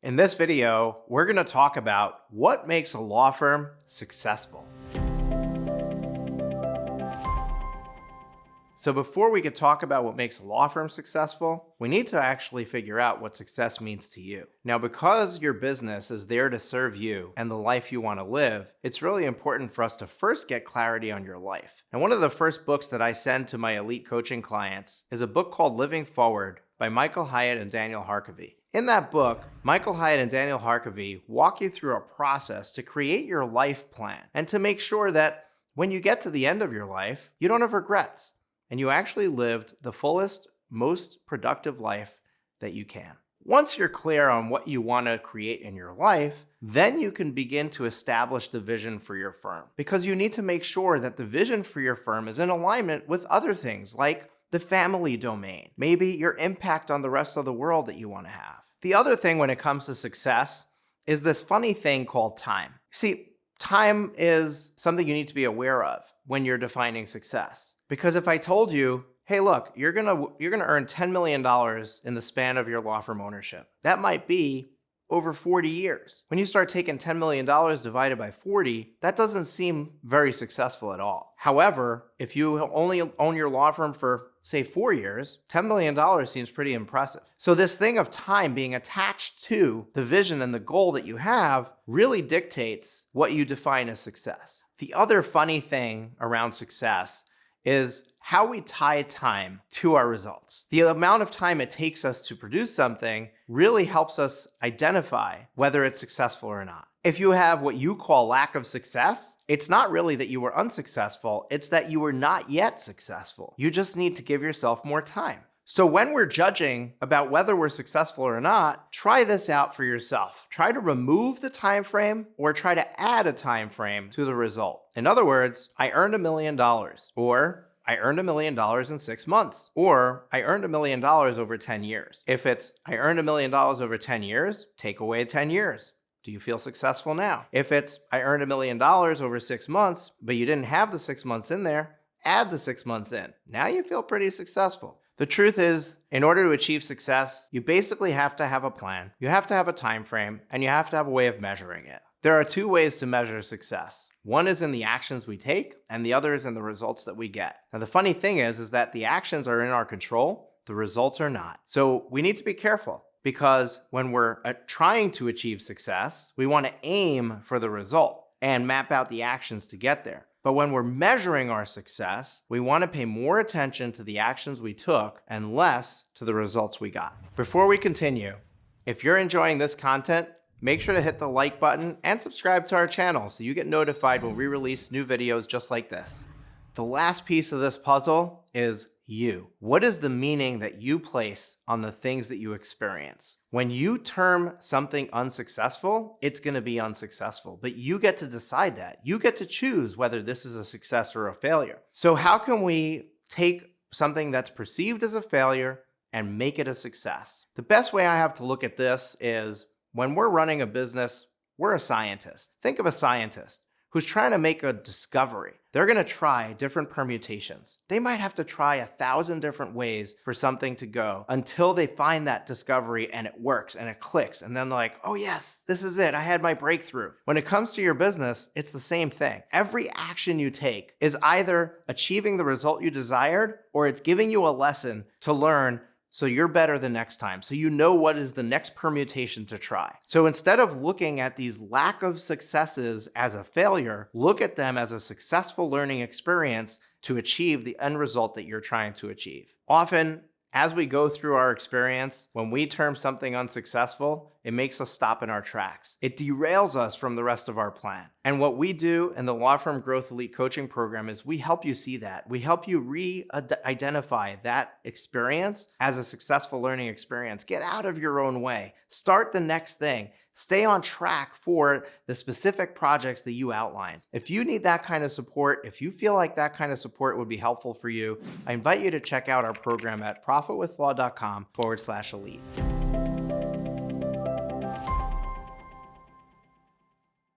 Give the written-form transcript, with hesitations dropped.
In this video, we're going to talk about what makes a law firm successful. So before we could talk about what makes a law firm successful, we need to actually figure out what success means to you. Now, because your business is there to serve you and the life you want to live, it's really important for us to first get clarity on your life. And one of the first books that I send to my elite coaching clients is a book called Living Forward by Michael Hyatt and Daniel Harkavy. In that book, Michael Hyatt and Daniel Harkavy walk you through a process to create your life plan and to make sure that when you get to the end of your life, you don't have regrets and you actually lived the fullest, most productive life that you can. Once you're clear on what you want to create in your life, then you can begin to establish the vision for your firm, because you need to make sure that the vision for your firm is in alignment with other things like the family domain, maybe your impact on the rest of the world that you want to have. The other thing when it comes to success is this funny thing called time. See, time is something you need to be aware of when you're defining success. Because if I told you, hey, look, you're gonna earn $10 million in the span of your law firm ownership, that might be over 40 years. When you start taking $10 million divided by 40, that doesn't seem very successful at all. However, if you only own your law firm for, say, 4 years, $10 million seems pretty impressive. So this thing of time being attached to the vision and the goal that you have really dictates what you define as success. The other funny thing around success is how we tie time to our results. The amount of time it takes us to produce something really helps us identify whether it's successful or not. If you have what you call lack of success, it's not really that you were unsuccessful, it's that you were not yet successful. You just need to give yourself more time. So when we're judging about whether we're successful or not, try this out for yourself. Try to remove the time frame or try to add a time frame to the result. In other words, I earned $1 million, or I earned $1 million in 6 months, or I earned $1 million over 10 years. If it's I earned $1 million over 10 years, take away 10 years. Do you feel successful now? If it's I earned $1 million over 6 months, but you didn't have the 6 months in there, add the 6 months in. Now you feel pretty successful. The truth is, in order to achieve success, you basically have to have a plan, you have to have a time frame, and you have to have a way of measuring it. There are two ways to measure success. One is in the actions we take, and the other is in the results that we get. Now, the funny thing is that the actions are in our control, the results are not. So we need to be careful, because when we're trying to achieve success, we want to aim for the result and map out the actions to get there. But when we're measuring our success, we want to pay more attention to the actions we took and less to the results we got. Before we continue, if you're enjoying this content, make sure to hit the like button and subscribe to our channel so you get notified when we release new videos just like this. The last piece of this puzzle is you. What is the meaning that you place on the things that you experience? When you term something unsuccessful, it's going to be unsuccessful, but you get to decide that. You get to choose whether this is a success or a failure. So how can we take something that's perceived as a failure and make it a success? The best way I have to look at this is when we're running a business, we're a scientist. Think of a scientist who's trying to make a discovery. They're going to try different permutations. They might have to try 1,000 different ways for something to go until they find that discovery and it works and it clicks. And then they're like, oh yes, this is it. I had my breakthrough. When it comes to your business, it's the same thing. Every action you take is either achieving the result you desired or it's giving you a lesson to learn so you're better the next time. So you know what is the next permutation to try. So instead of looking at these lack of successes as a failure, look at them as a successful learning experience to achieve the end result that you're trying to achieve. Often, as we go through our experience, when we term something unsuccessful, it makes us stop in our tracks. It derails us from the rest of our plan. And what we do in the Law Firm Growth Elite Coaching Program is we help you see that. We help you re-identify that experience as a successful learning experience. Get out of your own way. Start the next thing. Stay on track for the specific projects that you outline. If you need that kind of support, if you feel like that kind of support would be helpful for you, I invite you to check out our program at profitwithlaw.com/elite.